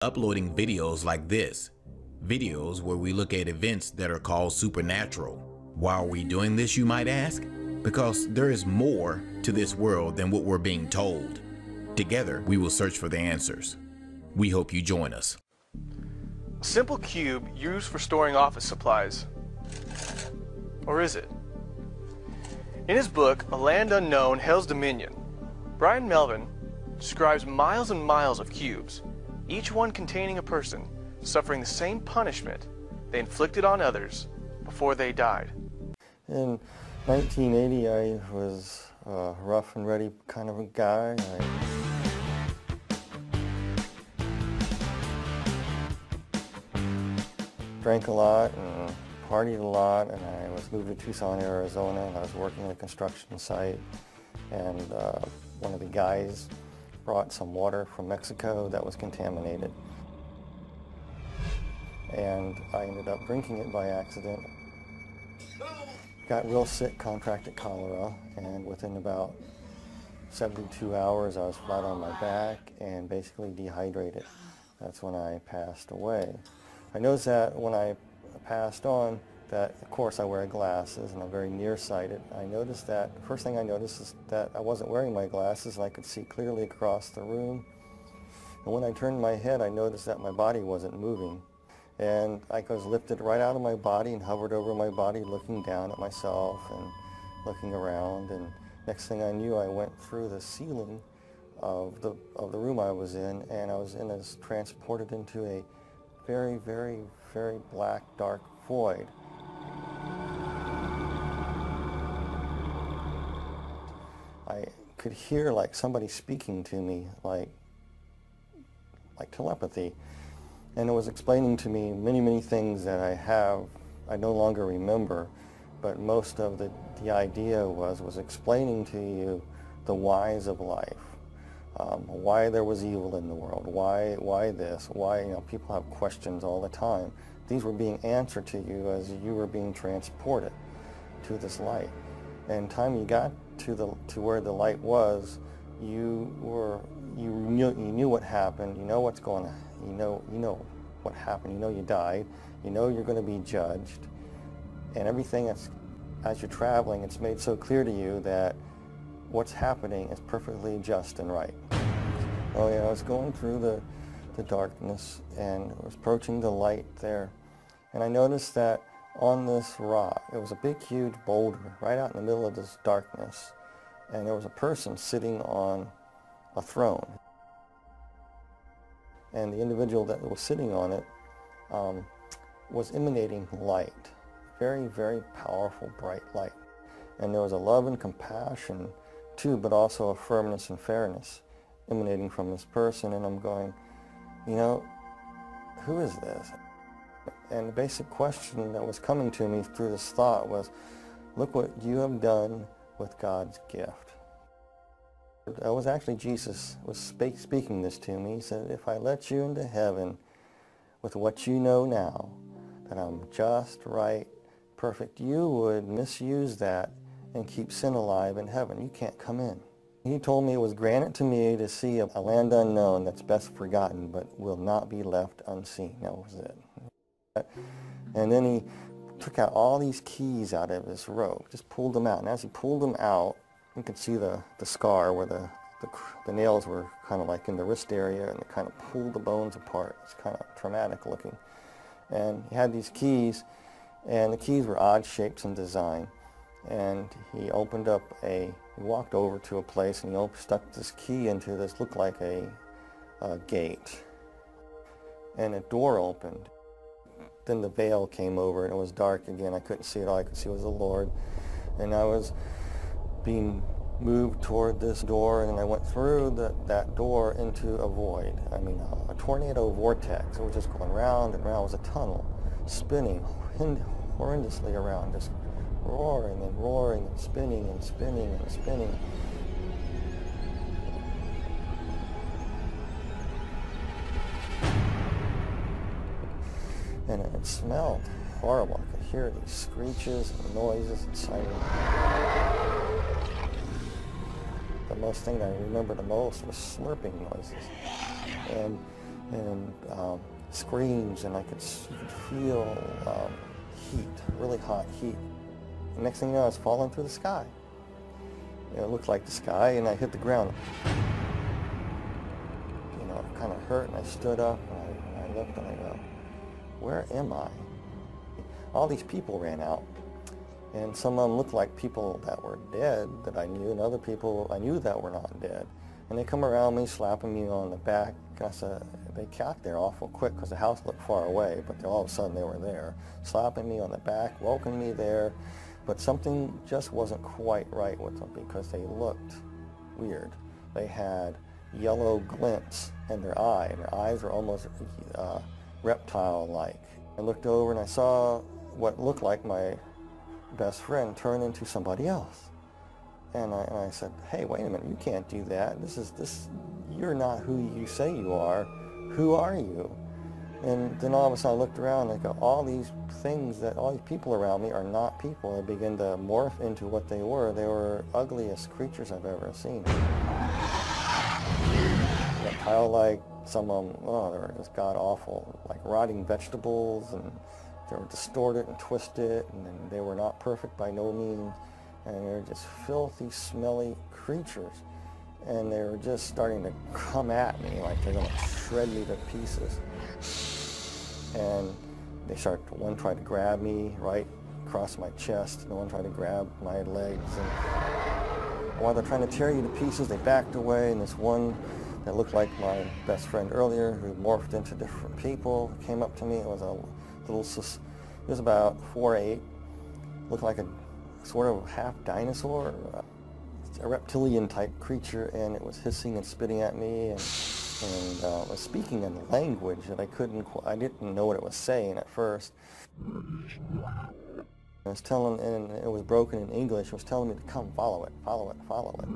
uploading videos like this, videos where we look at events that are called supernatural. Why are we doing this, you might ask? Because there is more to this world than what we're being told. Together, we will search for the answers. We hope you join us. A simple cube used for storing office supplies. Or is it? In his book, A Land Unknown, Hell's Dominion, Brian Melvin describes miles and miles of cubes, each one containing a person suffering the same punishment they inflicted on others before they died. In 1980, I was a rough and ready kind of a guy. I drank a lot and partied a lot, and I was moved to Tucson, Arizona, and I was working at a construction site, and one of the guys brought some water from Mexico that was contaminated, and I ended up drinking it by accident. Got real sick, contracted cholera, and within about 72 hours I was flat on my back and basically dehydrated. That's when I passed away. I noticed that when I passed on, that of course I wear glasses and I'm very nearsighted. I noticed that, the first thing I noticed is that I wasn't wearing my glasses and I could see clearly across the room. And when I turned my head, I noticed that my body wasn't moving. And I was lifted right out of my body and hovered over my body, looking down at myself and looking around. And next thing I knew, I went through the ceiling of the room I was in, and I was transported into a very, very, very black, dark void. I could hear like somebody speaking to me, like telepathy. And it was explaining to me many, many things that I no longer remember, but most of the idea was explaining to you the whys of life, why there was evil in the world, why this, why, people have questions all the time. These were being answered to you as you were being transported to this light. And time you got to where the light was, you knew what happened, you know what's going on. You know what happened, you know you died, you know you're going to be judged, and everything as you're traveling, it's made so clear to you that what's happening is perfectly just and right. Oh yeah, I was going through the darkness and I was approaching the light there, and I noticed that on this rock, it was a big huge boulder right out in the middle of this darkness, and there was a person sitting on a throne. And the individual that was sitting on it was emanating light, very, very powerful, bright light. And there was a love and compassion too, but also a firmness and fairness emanating from this person. And I'm going, who is this? And the basic question that was coming to me through this thought was, look what you have done with God's gift. It was actually Jesus was speaking this to me. He said, if I let you into heaven with what you know now, that I'm just, right, perfect, you would misuse that and keep sin alive in heaven. You can't come in. He told me it was granted to me to see a land unknown that's best forgotten, but will not be left unseen. That was it. And then he took out all these keys out of his robe, just pulled them out. And as he pulled them out, you could see the scar where the nails were kind of like in the wrist area, and it kind of pulled the bones apart. It's kind of traumatic looking. And he had these keys, and the keys were odd shapes and design. And he walked over to a place, and he stuck this key into this, looked like a gate. And a door opened. Then the veil came over, and it was dark again. I couldn't see it. All I could see was the Lord. And I was being moved toward this door, and I went through that door into a void. I mean, a tornado vortex. It was just going round and round. It was a tunnel, spinning horrendously around, just roaring and roaring and spinning and spinning and spinning. And it smelled horrible. I could hear these screeches and noises and sirens. The most thing I remember the most was slurping noises. And and screams, and I could feel heat, really hot heat. The next thing you know, I was falling through the sky. It looked like the sky, and I hit the ground. It kind of hurt, and I stood up, and I looked, and I go, where am I? All these people ran out, and some of them looked like people that were dead that I knew, and other people I knew that were not dead. And they come around me, slapping me on the back. I said, they got there awful quick because the house looked far away, but all of a sudden they were there, slapping me on the back, welcoming me there. But something just wasn't quite right with them because they looked weird. They had yellow glints in their eye, and their eyes were almost reptile-like. I looked over and I saw what looked like my best friend turn into somebody else. And I said, hey, wait a minute, you can't do that. You're not who you say you are. Who are you? And then all of a sudden I looked around and I go, all these people around me are not people. They began to morph into what they were. They were ugliest creatures I've ever seen. Reptile-like, some of them, they were just god-awful, like rotting vegetables, and they were distorted and twisted, and they were not perfect by no means. And they were just filthy, smelly creatures. And they were just starting to come at me like they're going to shred me to pieces. And one tried to grab me right across my chest, and one tried to grab my legs. And while they're trying to tear you to pieces, they backed away, and this one that looked like my best friend earlier, who morphed into different people, came up to me. It was he was about 4'8", looked like a sort of half dinosaur, a reptilian type creature, and it was hissing and spitting at me, and was speaking in a language that I didn't know what it was saying at first. I was telling, and it was broken in English. It was telling me to come, follow it, follow it, follow it.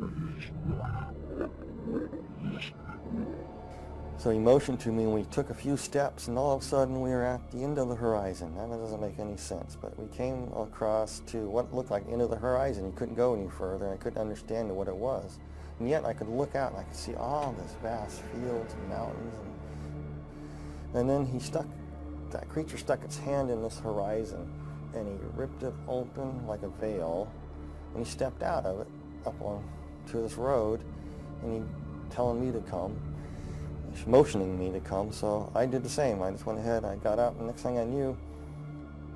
So he motioned to me, and we took a few steps, and all of a sudden we were at the end of the horizon. That doesn't make any sense, but we came across to what looked like the end of the horizon. You couldn't go any further, and I couldn't understand what it was. And yet I could look out, and I could see all this vast fields and mountains. And then that creature stuck its hand in this horizon, and he ripped it open like a veil, and he stepped out of it up onto this road, and he telling me to come, motioning me to come. So I did the same. I just went ahead, I got out, and the next thing I knew,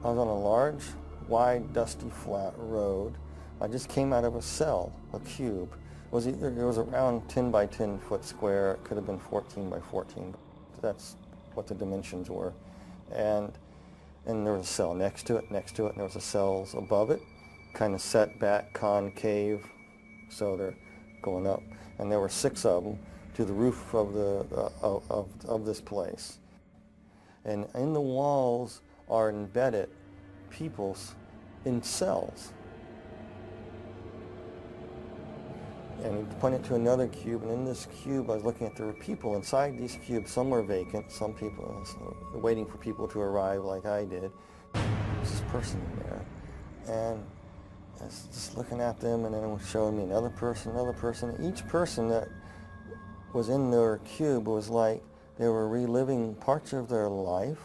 I was on a large, wide, dusty, flat road. I just came out of a cell, a cube. It was around 10 by 10 foot square. It could have been 14 by 14. That's what the dimensions were. And there was a cell next to it, and there was a cells above it, kind of set back, concave, so they're going up. And there were 6 of them to the roof of this place. And in the walls are embedded peoples in cells. And he pointed to another cube, and in this cube I was looking at, there were people inside these cubes. Some were vacant, some people waiting for people to arrive like I did. There's this person in there, and I was just looking at them, and then it was showing me another person. Each person that was in their cube was like they were reliving parts of their life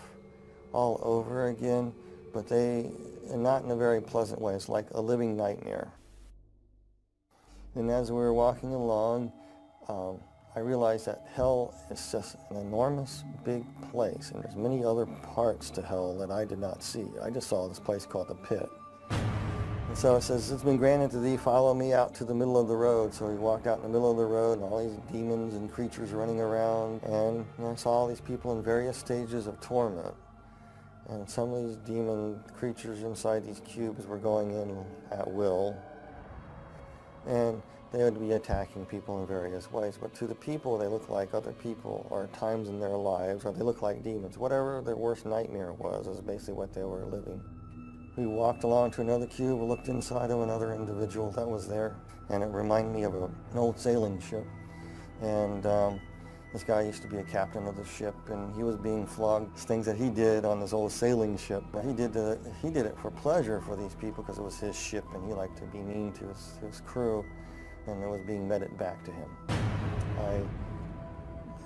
all over again, but not in a very pleasant way. It's like a living nightmare. And as we were walking along, I realized that hell is just an enormous big place, and there's many other parts to hell that I did not see. I just saw this place called the pit. And so it says, it's been granted to thee, follow me out to the middle of the road. So we walked out in the middle of the road, and all these demons and creatures running around, and I saw all these people in various stages of torment. And some of these demon creatures inside these cubes were going in at will, and they would be attacking people in various ways. But to the people, they look like other people, or times in their lives, or they look like demons. Whatever their worst nightmare was is basically what they were living. We walked along to another cube, we looked inside of another individual that was there, and it reminded me of an old sailing ship. And this guy used to be a captain of the ship, and he was being flogged. Things that he did on this old sailing ship, he did it for pleasure for these people because it was his ship, and he liked to be mean to his crew, and it was being meted back to him.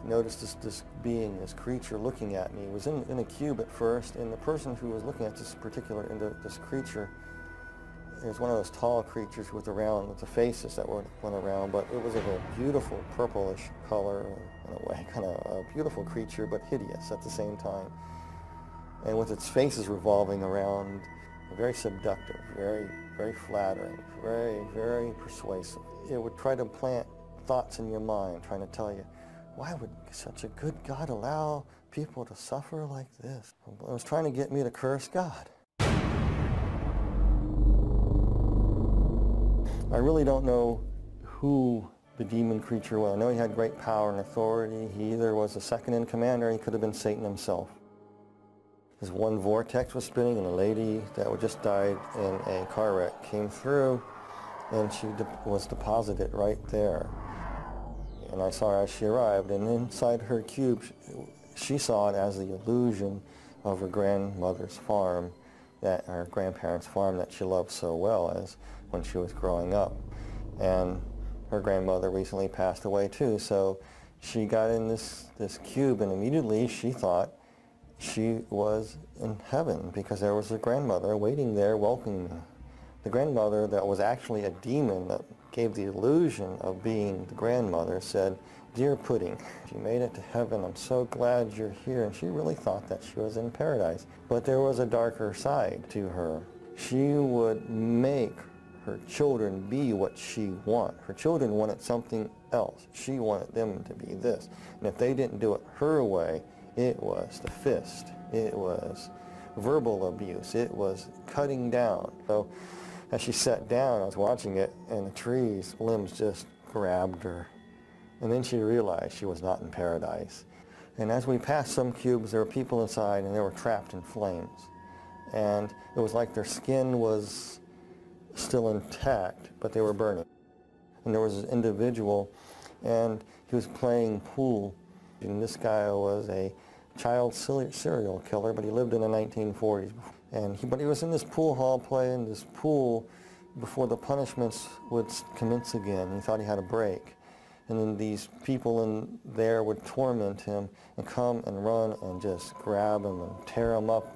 noticed this being, this creature looking at me. It was in a cube at first, and the person who was looking at this creature, it was one of those tall creatures with the faces that went around, but it was of a beautiful purplish color, in a way, kind of a beautiful creature, but hideous at the same time. And with its faces revolving around, very seductive, very, very flattering, very, very persuasive. It would try to plant thoughts in your mind, trying to tell you, why would such a good God allow people to suffer like this? It was trying to get me to curse God. I really don't know who the demon creature was. I know he had great power and authority. He either was the second in command or he could have been Satan himself. This one vortex was spinning, and a lady that had just died in a car wreck came through, and she was deposited right there. And I saw her as she arrived, and inside her cube, she saw it as the illusion of her grandmother's farm, her grandparents' farm that she loved so well as when she was growing up. And her grandmother recently passed away too, so she got in this cube, and immediately she thought she was in heaven because there was her grandmother waiting there welcoming her. The grandmother that was actually a demon that gave the illusion of being the grandmother said, "Dear Pudding, you made it to heaven. I'm so glad you're here." And she really thought that she was in paradise. But there was a darker side to her. She would make her children be what she wanted. Her children wanted something else. She wanted them to be this. And if they didn't do it her way, it was the fist. It was verbal abuse. It was cutting down. So as she sat down, I was watching it, and the tree's limbs just grabbed her. And then she realized she was not in paradise. And as we passed some cubes, there were people inside, and they were trapped in flames. And it was like their skin was still intact, but they were burning. And there was this individual, and he was playing pool. And this guy was a child serial killer, but he lived in the 1940s. But he was in this pool hall playing this pool before the punishments would commence again. He thought he had a break. And then these people in there would torment him and come and run and just grab him and tear him up.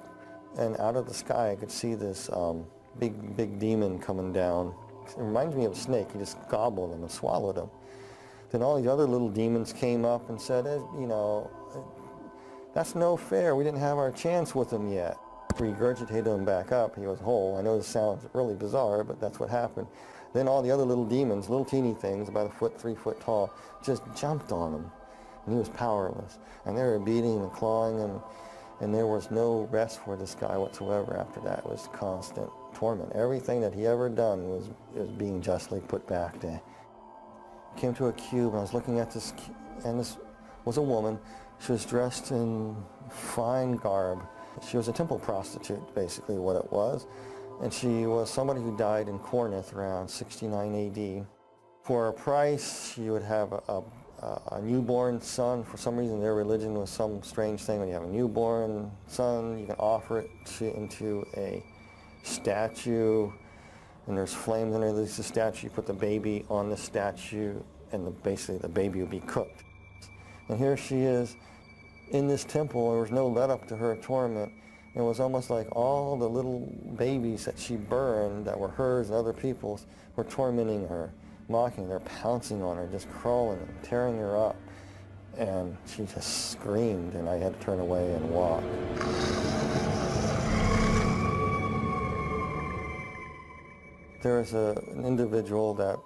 And out of the sky I could see this big demon coming down. It reminds me of a snake. He just gobbled him and swallowed him. Then all these other little demons came up and said, that's no fair. We didn't have our chance with him yet. Regurgitated him back up. He was whole. I know this sounds really bizarre, but that's what happened. Then all the other little demons, little teeny things, about 1 foot, 3 foot tall, just jumped on him. And he was powerless. And they were beating and clawing him. And there was no rest for this guy whatsoever after that. It was constant torment. Everything that he ever done was being justly put back there. I came to a cube, and I was looking at this, and this was a woman. She was dressed in fine garb. She was a temple prostitute, basically what it was. And she was somebody who died in Corinth around 69 AD. For a price, she would have a newborn son. For some reason, their religion was some strange thing. When you have a newborn son, you can offer it into a statue, and there's flames underneath the statue. You put the baby on the statue, and basically the baby would be cooked. And here she is in this temple. There was no let up to her torment. It was almost like all the little babies that she burned that were hers and other people's were tormenting her, mocking her, pouncing on her, just crawling and tearing her up. And she just screamed, and I had to turn away and walk. There was an individual that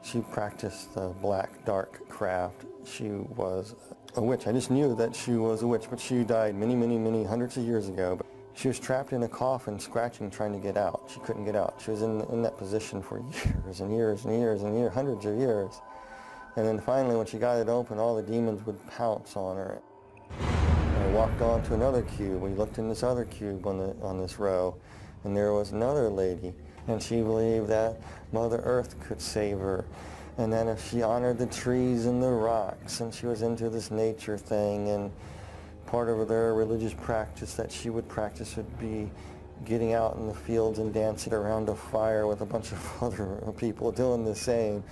she practiced the black dark craft. She was a witch. I just knew that she was a witch, but she died many hundreds of years ago. But she was trapped in a coffin, scratching, trying to get out. She couldn't get out. She was in that position for years and years and years and years, hundreds of years. And then finally, when she got it open, all the demons would pounce on her. And I walked on to another cube. We looked in this other cube on this row, and there was another lady. And she believed that Mother Earth could save her. And then if she honored the trees and the rocks, and she was into this nature thing, and part of their religious practice that she would practice would be getting out in the fields and dancing around a fire with a bunch of other people doing the same.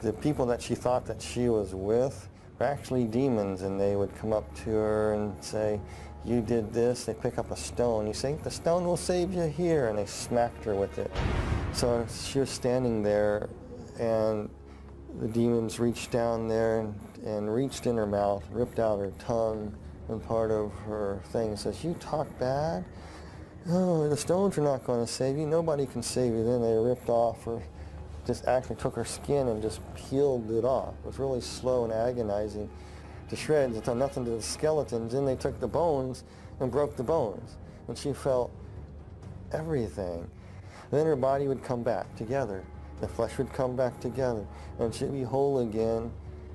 The people that she thought that she was with were actually demons, and they would come up to her and say, "You did this." They pick up a stone. You say, "The stone will save you here," and they smacked her with it. So she was standing there, and the demons reached down there and reached in her mouth, ripped out her tongue and part of her thing, and says, "You talk bad? Oh, the stones are not going to save you. Nobody can save you." Then they ripped off her, just actually took her skin and just peeled it off. It was really slow and agonizing to shreds. It done nothing to the skeletons. Then they took the bones and broke the bones. And she felt everything. Then her body would come back together. The flesh would come back together. And she'd be whole again,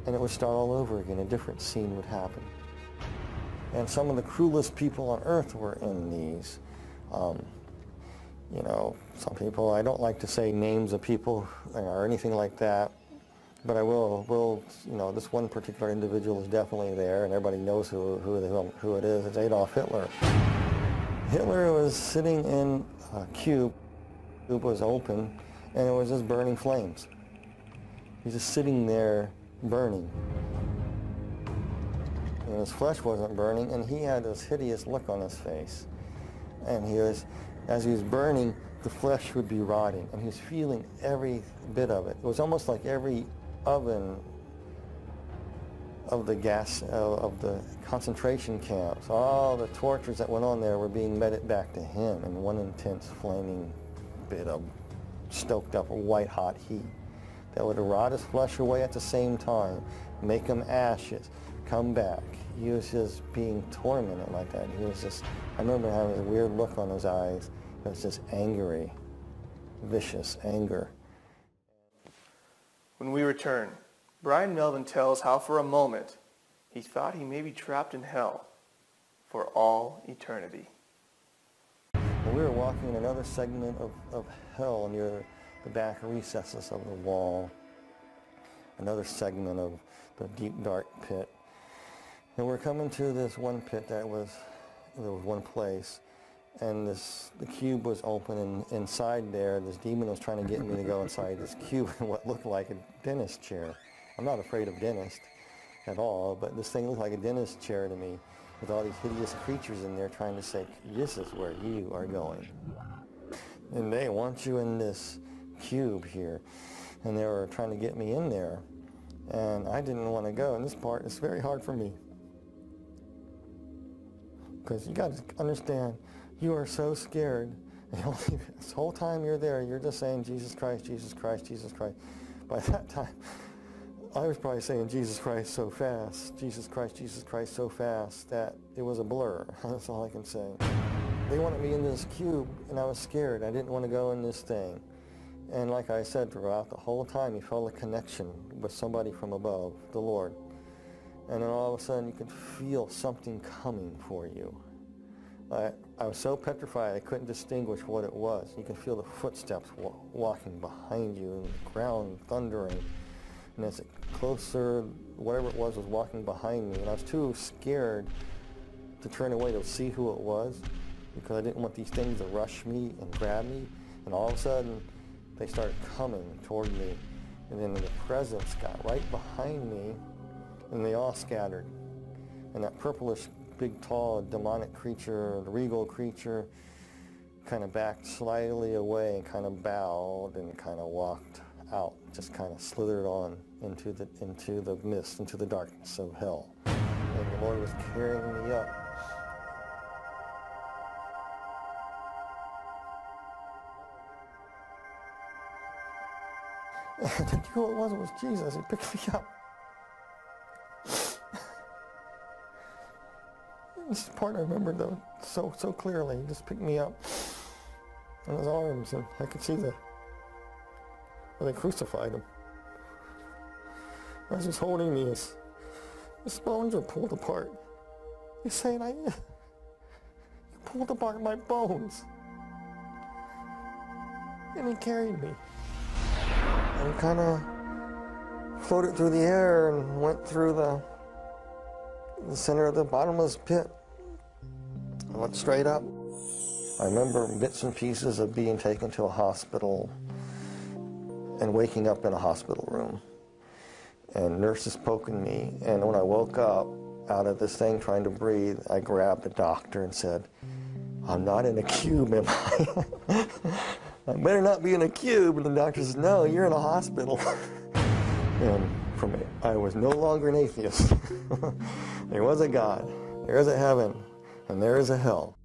and it would start all over again. A different scene would happen. And some of the cruelest people on earth were in these. You know, some people, I don't like to say names of people or anything like that, but I will, you know, this one particular individual is definitely there, and everybody knows who it is. It's Adolf Hitler. Hitler was sitting in a cube. The cube was open, and it was just burning flames. He's just sitting there burning. And his flesh wasn't burning, and he had this hideous look on his face. And he was, as he was burning, the flesh would be rotting, and he was feeling every bit of it. It was almost like every oven of the gas, of the concentration camps, all the tortures that went on there were being meted back to him in one intense flaming bit of stoked up white hot heat that would rot his flesh away at the same time, make him ashes, come back. He was just being tormented like that. He was just, I remember having a weird look on his eyes. It was just angry, vicious anger. When we return, Brian Melvin tells how for a moment he thought he may be trapped in hell for all eternity. We were walking in another segment of hell near the back recesses of the wall, another segment of the deep dark pit. And we're coming to this one pit there was one place, and the cube was open, and inside there, this demon was trying to get me to go inside this cube in what looked like a dentist chair. I'm not afraid of dentists at all, but this thing looked like a dentist chair to me, with all these hideous creatures in there trying to say, "This is where you are going. And they want you in this cube here." And they were trying to get me in there, and I didn't want to go. And this part is very hard for me, because you got to understand, you are so scared. This whole time you're there, you're just saying, "Jesus Christ, Jesus Christ, Jesus Christ." By that time, I was probably saying "Jesus Christ" so fast, "Jesus Christ" so fast that it was a blur. That's all I can say. They wanted me in this cube, and I was scared. I didn't want to go in this thing. And like I said, throughout the whole time, you felt a connection with somebody from above, the Lord. And then all of a sudden, you could feel something coming for you. I was so petrified, I couldn't distinguish what it was. You could feel the footsteps walking behind you, and the ground thundering. And as it closer, whatever it was walking behind me. And I was too scared to turn away to see who it was, because I didn't want these things to rush me and grab me. And all of a sudden, they started coming toward me. And then the presence got right behind me, and they all scattered. And that purplish, big, tall, demonic creature, the regal creature, kind of backed slightly away and kind of bowed and kind of walked out, just kind of slithered on into the mist, into the darkness of hell. And the Lord was carrying me up. And I knew who it was. It was Jesus. He picked me up. This part I remember though so clearly. He just picked me up in his arms, and I could see where they crucified him. As he's holding me, his bones were pulled apart. He's saying, "You pulled apart my bones." And he carried me. And kind of floated through the air and went through the center of the bottomless pit. I went straight up. I remember bits and pieces of being taken to a hospital and waking up in a hospital room. and nurses poking me. And when I woke up out of this thing trying to breathe, I grabbed the doctor and said, "I'm not in a cube, am I?" "I better not be in a cube." And the doctor says, "No, you're in a hospital." And from it, I was no longer an atheist. There was a God, there is a heaven, and there is a hell.